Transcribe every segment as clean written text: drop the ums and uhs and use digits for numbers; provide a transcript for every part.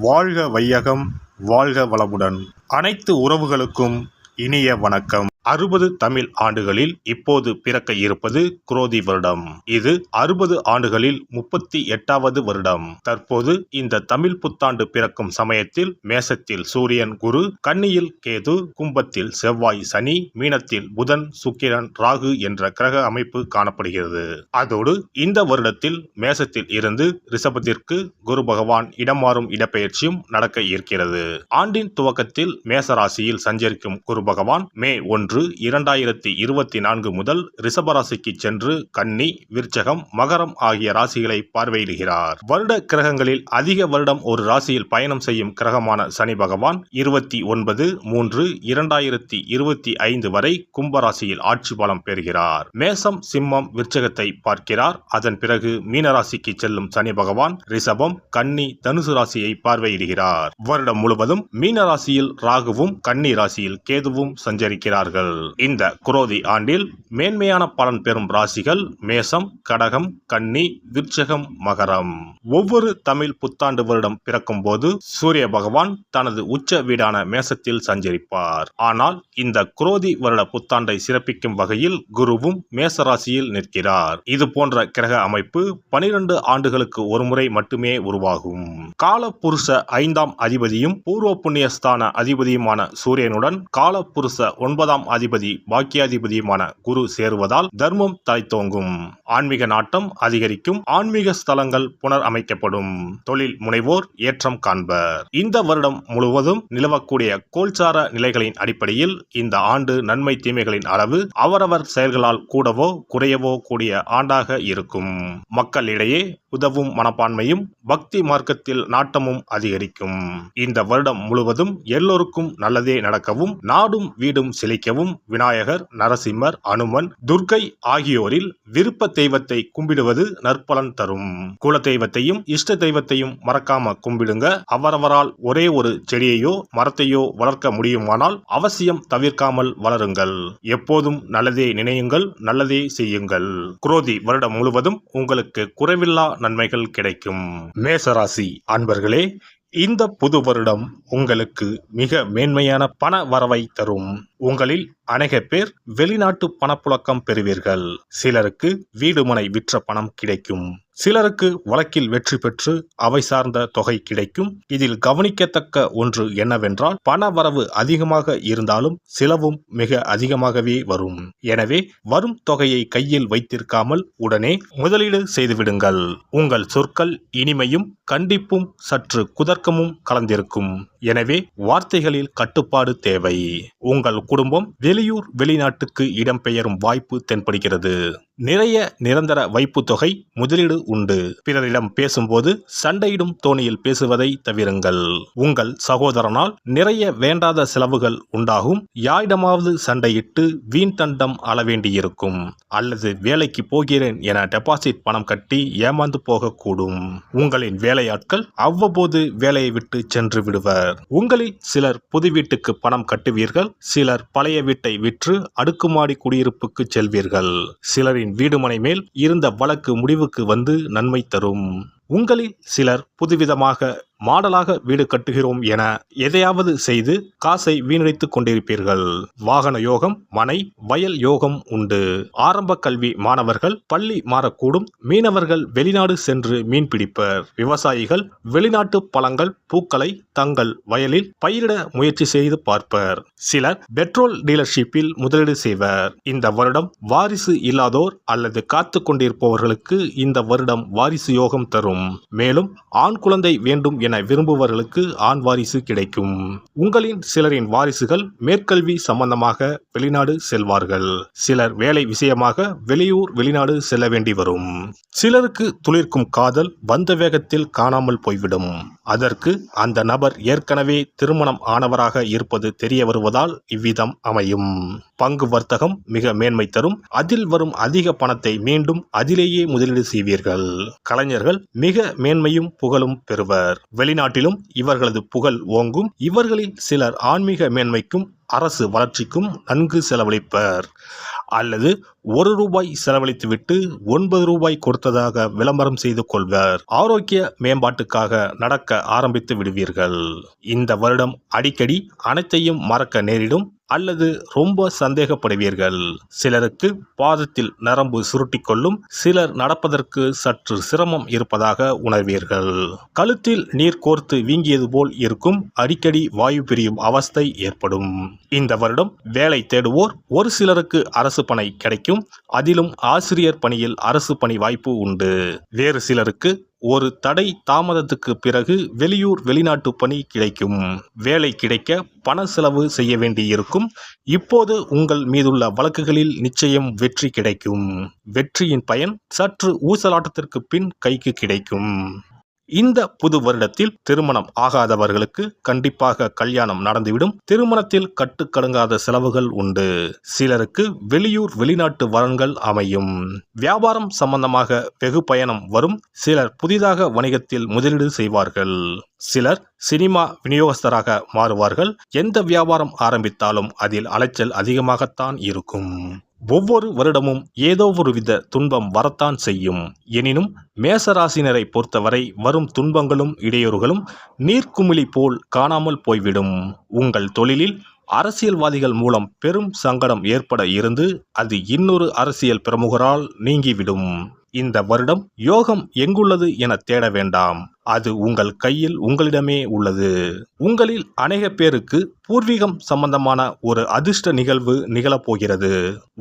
வாழ்க வையகம், வாழ்க வளமுடன். அனைத்து உறவுகளுக்கும் இனிய வணக்கம். 60 தமிழ் ஆண்டுகளில் இப்போது பிறக்க இருப்பது குரோதி வருடம். இது 60 ஆண்டுகளில் 38வது வருடம். தற்போது இந்த தமிழ் புத்தாண்டு பிறக்கும் சமயத்தில் மேசத்தில் சூரியன் குரு, கன்னியில் கேது, கும்பத்தில் செவ்வாய் சனி, மீனத்தில் புதன் சுக்கிரன் ராகு என்ற கிரக அமைப்பு காணப்படுகிறது. அதோடு இந்த வருடத்தில் மேசத்தில் இருந்து ரிஷபத்திற்கு குரு பகவான் இடமாறும் இடப்பெயர்ச்சியும் நடக்க இருக்கிறது. ஆண்டின் துவக்கத்தில் மேச ராசியில் சஞ்சரிக்கும் குரு பகவான் மே 1, 2024 முதல் ரிஷபராசிக்கு சென்று கன்னி, விருச்சகம், மகரம் ஆகிய ராசிகளை பார்வையிடுகிறார். வருட கிரகங்களில் அதிக வருடம் ஒரு ராசியில் பயணம் செய்யும் கிரகமான சனி பகவான் 29/3/2025 வரை கும்பராசியில் ஆட்சி பலம் பெறுகிறார். மேசம், சிம்மம், விருச்சகத்தை பார்க்கிறார். அதன் பிறகு மீனராசிக்கு செல்லும் சனி பகவான் ரிஷபம், கன்னி, தனுசு ராசியை பார்வையிடுகிறார். வருடம் முழுவதும் மீனராசியில் ராகுவும் கன்னி ராசியில் கேதுவும் சஞ்சரிக்கிறார்கள். இந்த குரோதி ஆண்டில் மேன்மையான பலன் பெறும் ராசிகள் மேசம், கடகம், கன்னி, விருச்சகம், மகரம். ஒவ்வொரு தமிழ் புத்தாண்டு வருடம் பிறக்கும் போது சூரிய பகவான் தனது உச்ச வீடான மேசத்தில் சஞ்சரிப்பார். ஆனால் இந்த குரோதி வருட புத்தாண்டை சிறப்பிக்கும் வகையில் குருவும் மேச ராசியில் நிற்கிறார். இது போன்ற கிரக அமைப்பு 12 ஆண்டுகளுக்கு ஒருமுறை மட்டுமே உருவாகும். காலபுருஷ 5ஆம் அதிபதியும் பூர்வ புண்ணியஸ்தான அதிபதியுமான சூரியனுடன் காலபுருஷ 9ஆம் அதிபதி பாக்கியாதிபதியுமான குரு சேருவதால் தர்மம் தலைத்தோங்கும், ஆன்மீக நாட்டம் அதிகரிக்கும், ஆன்மீக ஸ்தலங்கள் புனர் அமைக்கப்படும், தொழில் முனைவோர் ஏற்றம் காண்பர். இந்த வருடம் முழுவதும் நிலவக்கூடிய கோல்சார நிலைகளின் அடிப்படையில் இந்த ஆண்டு நன்மை தீமைகளின் அளவு அவரவர் செயல்களால் கூடவோ குறையவோ கூடிய ஆண்டாக இருக்கும். மக்களிடையே உதவும் மனப்பான்மையும் பக்தி மார்க்கத்தில் நாட்டமும் அதிகரிக்கும். இந்த வருடம் முழுவதும் எல்லோருக்கும் நல்லதே நடக்கவும், நாடும் வீடும் செழிக்கவும் விநாயகர், நரசிம்மர், அனுமன், துர்க்கை ஆகியோரில் விருப்ப தெய்வத்தை கும்பிடுவது நற்பலன் தரும். குல தெய்வத்தையும் இஷ்ட தெய்வத்தையும் மறக்காம கும்பிடுங்க. அவரவரால் ஒரே ஒரு செடியையோ மரத்தையோ வளர்க்க முடியுமானால் அவசியம் தவிர்க்காமல் வளருங்கள். எப்போதும் நல்லதே நினையுங்கள், நல்லதே செய்யுங்கள். குரோதி வருடம் முழுவதும் உங்களுக்கு குறைவில்லா நன்மைகள் கிடைக்கும். மேசராசி அன்பர்களே, இந்த புது வருடம் உங்களுக்கு மிக மேன்மையான பண வரவை தரும். உங்களில் அநேக பேர் வெளிநாட்டு பணப்புழக்கம் பெறுவீர்கள். சிலருக்கு வீடு மனை விற்ற பணம் கிடைக்கும். சிலருக்கு வழக்கில் வெற்றி பெற்று அவை சார்ந்த தொகை கிடைக்கும். இதில் கவனிக்கத்தக்க ஒன்று என்னவென்றால் பண வரவு அதிகமாக இருந்தாலும் செலவும் மிக அதிகமாகவே வரும். எனவே வரும் தொகையை கையில் வைத்திருக்காமல் உடனே முதலீடு செய்துவிடுங்கள். உங்கள் சொற்கள் இனிமையும் கண்டிப்பும் சற்று குதர்க்கமும் கலந்திருக்கும். எனவே வார்த்தைகளில் கட்டுப்பாடு தேவை. உங்கள் குடும்பம் வெளியூர் வெளிநாட்டுக்கு இடம்பெயரும் வாய்ப்பு தென்படுகிறது. நிறைய நிரந்தர வைப்பு தொகை முதலீடு உண்டு. பிறரிடம் பேசும்போது சண்டையிடும் தோணியில் பேசுவதை தவிருங்கள். உங்கள் சகோதரனால் நிறைய வேண்டாத செலவுகள் உண்டாகும். யாரிடமாவது சண்டையிட்டு வீண் தண்டம் அள வேண்டியிருக்கும். அல்லது வேலைக்கு போகிறேன் என டெபாசிட் பணம் கட்டி ஏமாந்து போகக்கூடும். உங்களின் வேலையாட்கள் அவ்வப்போது வேலையை விட்டு சென்று விடுவர். உங்களில் சிலர் புது வீட்டுக்கு பணம் கட்டுவீர்கள். சிலர் பழைய வீட்டை விற்று அடுக்குமாடி குடியிருப்புக்கு செல்வீர்கள். சிலரின் வீடுமனை மேல் இருந்த வழக்கு முடிவுக்கு வந்து நன்மை தரும். உங்களில் சிலர் புதுவிதமாக மாடலாக வீடு கட்டுகிறோம் என எதையாவது செய்து காசை வீணடித்துக் கொண்டிருப்பீர்கள். வாகன யோகம், மனை, வயல் யோகம் உண்டு. ஆரம்ப கல்வி மாணவர்கள் பள்ளி மாறக்கூடும். மீனவர்கள் வெளிநாடு சென்று மீன் பிடிப்பர். விவசாயிகள் வெளிநாட்டு பழங்கள், பூக்களை தங்கள் வயலில் பயிரிட முயற்சி செய்து பார்ப்பர். சிலர் பெட்ரோல் டீலர்ஷிப்பில் முதலீடு செய்வர். இந்த வருடம் வாரிசு இல்லாதோர் அல்லது காத்து கொண்டிருப்பவர்களுக்கு இந்த வருடம் வாரிசு யோகம் தரும். மேலும் ஆண் குழந்தை வேண்டும் என விரும்புபவர்களுக்கு ஆண் வாரிசு கிடைக்கும். உங்களின் சிலரின் வாரிசுகள் மேற்கல்வி சம்பந்தமாக வெளிநாடு செல்வார்கள். சிலர் வேலை விஷயமாக வெளியூர் வெளிநாடு செல்ல வேண்டி வரும். சிலருக்கு துளிர்க்கும் காதல் வந்த வேகத்தில் காணாமல் போய்விடும். அதற்கு அந்த நபர் ஏற்கனவே திருமணம் ஆனவராக இருப்பது தெரிய வருவதால் இவ்விதம் அமையும். பங்கு வர்த்தகம் மிக மேன்மை தரும். அதில் வரும் அதிக பணத்தை மீண்டும் அதிலேயே முதலீடு செய்வீர்கள். கலைஞர்கள் மிக மேன்மையும் புகழும் பெறுவர். வெளிநாட்டிலும் இவர்களது புகழ் ஓங்கும். இவர்களில் சிலர் ஆன்மீக மேன்மைக்கும் அரசு வளர்ச்சிக்கும் நன்கு செலவழிப்பர். அல்லது ₹1 செலவழித்துவிட்டு ₹9 கொடுத்ததாக விளம்பரம் செய்து கொள்வர். ஆரோக்கிய மேம்பாட்டுக்காக நடக்க ஆரம்பித்து விடுவீர்கள். இந்த வருடம் அடிக்கடி அனைத்தையும் மறக்க நேரிடும் அல்லது ரொம்ப சந்தேகப்படுவீர்கள். சிலருக்கு பாதத்தில் நரம்பு சுருட்டிக்கொள்ளும். சிலர் நடப்பதற்கு சற்று சிரமம் இருப்பதாக உணர்வீர்கள். கழுத்தில் நீர் கோர்த்து வீங்கியது போல் இருக்கும். அடிக்கடி வாயு பிரியும் அவஸ்தை ஏற்படும். இந்த வருடம் வேலை தேடுவோர் ஒரு சிலருக்கு அரசு பணி கிடைக்கும். அதிலும் ஆசிரியர் பணியில் அரசு பணி வாய்ப்பு உண்டு. வேறு சிலருக்கு ஒரு தடை தாமதத்துக்கு பிறகு வெளியூர் வெளிநாட்டு பணி கிடைக்கும். வேலை கிடைக்க பண செலவு செய்ய வேண்டியிருக்கும். இப்போது உங்கள் மீதுள்ள வழக்குகளில் நிச்சயம் வெற்றி கிடைக்கும். வெற்றியின் பயன் சற்று ஊசலாட்டத்திற்கு பின் கைக்கு கிடைக்கும். இந்த புது வருடத்தில் திருமணம் ஆகாதவர்களுக்கு கண்டிப்பாக கல்யாணம் நடந்துவிடும். திருமணத்தில் கட்டுக்கடங்காத செலவுகள் உண்டு. சிலருக்கு வெளியூர் வெளிநாட்டு வரன்கள் அமையும். வியாபாரம் சம்பந்தமாக வெகு பயணம் வரும். சிலர் புதிதாக வணிகத்தில் முதலீடு செய்வார்கள். சிலர் சினிமா விநியோகஸ்தராக மாறுவார்கள். எந்த வியாபாரம் ஆரம்பித்தாலும் அதில் அலைச்சல் அதிகமாகத்தான் இருக்கும். ஒவ்வொரு வருடமும் ஏதோ ஒரு வித துன்பம் வரத்தான் செய்யும். எனினும் மேசராசினரை பொறுத்தவரை வரும் துன்பங்களும் இடையூறுகளும் நீர்க்குமிழி போல் காணாமல் போய்விடும். உங்கள் தொழிலில் அரசியல்வாதிகள் மூலம் பெரும் சங்கடம் ஏற்பட இருந்து அது இன்னொரு அரசியல் பிரமுகரால் நீங்கிவிடும். இந்த வருடம் யோகம் எங்குள்ளது என தேட வேண்டாம். அது உங்கள் கையில் உங்களிடமே உள்ளது. உங்களில் அநேக பேருக்கு பூர்வீகம் சம்பந்தமான ஒரு அதிர்ஷ்ட நிகழ்வு நிகழப்போகிறது.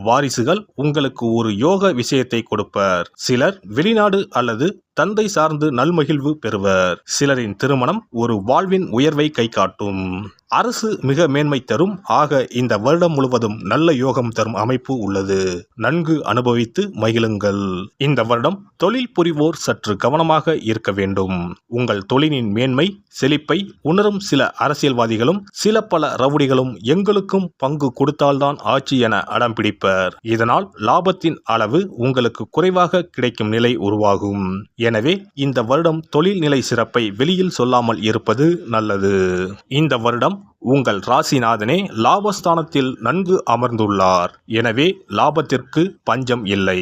வாரிசுகள் உங்களுக்கு ஒரு யோக விஷயத்தை கொடுப்பர். சிலர் வெளிநாடு அல்லது தந்தை சார்ந்து நல்மகிழ்வு பெறுவர். சிலரின் திருமணம் ஒரு வாழ்வின் உயர்வை கை காட்டும். அரசு மிக மேன்மை தரும். ஆக இந்த வருடம் முழுவதும் நல்ல யோகம் தரும் அமைப்பு உள்ளது. நன்கு அனுபவித்து மகிழுங்கள். இந்த வருடம் தொழில் புரிவோர் சற்று கவனமாக இருக்க வேண்டும். உங்கள் தொழிலின் மேன்மை செழிப்பை உணரும் சில அரசியல்வாதிகளும் சில பல ரவுடிகளும் எங்களுக்கும் பங்கு கொடுத்தால்தான் ஆட்சி என அடம் பிடிப்பர். இதனால் லாபத்தின் அளவு உங்களுக்கு குறைவாக கிடைக்கும் நிலை உருவாகும். எனவே இந்த வருடம் தொழில் நிலை சிறப்பை வெளியில் சொல்லாமல் இருப்பது நல்லது. இந்த வருடம் உங்கள் ராசிநாதனே லாபஸ்தானத்தில் நன்கு அமர்ந்துள்ளார். எனவே லாபத்திற்கு பஞ்சம் இல்லை.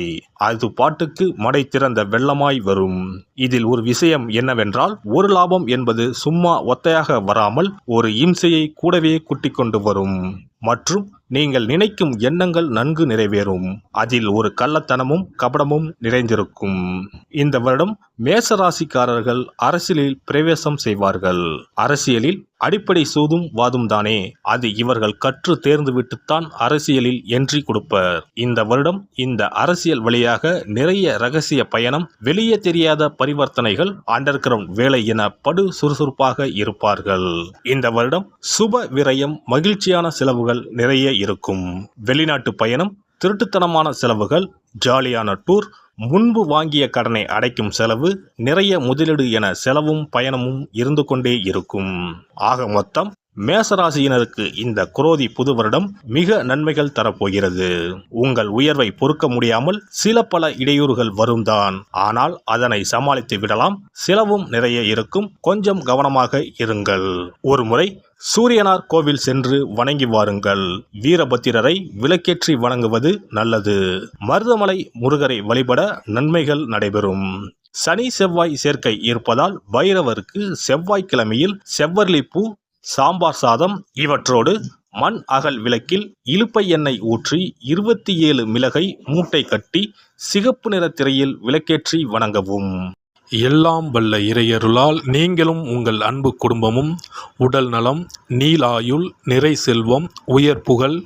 அது பாட்டுக்கு மடை திறந்த வெள்ளமாய் வரும். இதில் ஒரு விஷயம் என்னவென்றால் ஒரு லாபம் என்பது சும்மா ஒத்தையாக வராமல் ஒரு இம்சையை கூடவே கூட்டிக் கொண்டு வரும். மற்றும் நீங்கள் நினைக்கும் எண்ணங்கள் நன்கு நிறைவேறும். அதில் ஒரு கள்ளத்தனமும் கபடமும் நிறைந்திருக்கும். இந்த வருடம் மேசராசிக்காரர்கள் அரசியலில் பிரவேசம் செய்வார்கள். அரசியலில் அடிப்படை சூதும் வாதும் தானே. அது இவர்கள் கற்று தேர்ந்துவிட்டுத்தான் அரசியலில் என்ட்ரி கொடுப்பர். இந்த வருடம் இந்த அரசியல் வழியாக நிறைய ரகசிய பயணம், வெளியே தெரியாத பரிவர்த்தனைகள், அண்டர் கிரவுண்ட் வேலை என படு சுறுசுறுப்பாக இருப்பார்கள். இந்த வருடம் சுப விரயம், மகிழ்ச்சியான செலவுகள் நிறைய இருக்கும். வெளிநாட்டு பயணம், திருட்டுத்தனமான செலவுகள், ஜாலியான டூர், முன்பு வாங்கிய கடனை அடைக்கும் செலவு, நிறைய முதலீடு என செலவும் பயணமும் இருந்து கொண்டே இருக்கும். ஆக மொத்தம் மேசராசியினருக்கு இந்த குரோதி புது வருடம் மிக நன்மைகள் தரப்போகிறது. உங்கள் உயர்வை பொறுக்க முடியாமல் சில பல இடையூறுகள் வரும்தான். ஆனால் அதனை சமாளித்து விடலாம். செலவும் நிறைய இருக்கும். கொஞ்சம் கவனமாக இருங்கள். ஒரு முறை சூரியனார் கோவில் சென்று வணங்கி வாருங்கள். வீரபத்திரரை விளக்கேற்றி வணங்குவது நல்லது. மருதமலை முருகரை வழிபட நன்மைகள் நடைபெறும். சனி செவ்வாய் சேர்க்கை இருப்பதால் பைரவருக்கு செவ்வாய்க்கிழமையில் செவ்வரளிப்பூ, சாம்பார் சாதம் இவற்றோடு மண் அகல் விளக்கில் இலுப்பை எண்ணெய் ஊற்றி 27 மிளகை மூட்டை கட்டி சிகப்பு நிற திரையில் விளக்கேற்றி வணங்கவும். எல்லாம் வல்ல இறையருளால் நீங்களும் உங்கள் அன்பு குடும்பமும் உடல் நலம், நீலாயுள், நிறை செல்வம், உயர் புகழ்,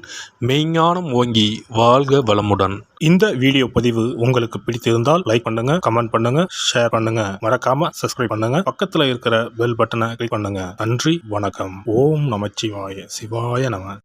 மெய்ஞானம் ஓங்கி வாழ்க வளமுடன். இந்த வீடியோ பதிவு உங்களுக்கு பிடித்திருந்தால் லைக் பண்ணுங்க, கமெண்ட் பண்ணுங்க, ஷேர் பண்ணுங்க. மறக்காம சப்ஸ்கிரைப் பண்ணுங்க. பக்கத்துல இருக்கிற பெல் பட்டனை கிளிக் பண்ணுங்க. நன்றி, வணக்கம். ஓம் நமச்சிவாய. சிவாய நம.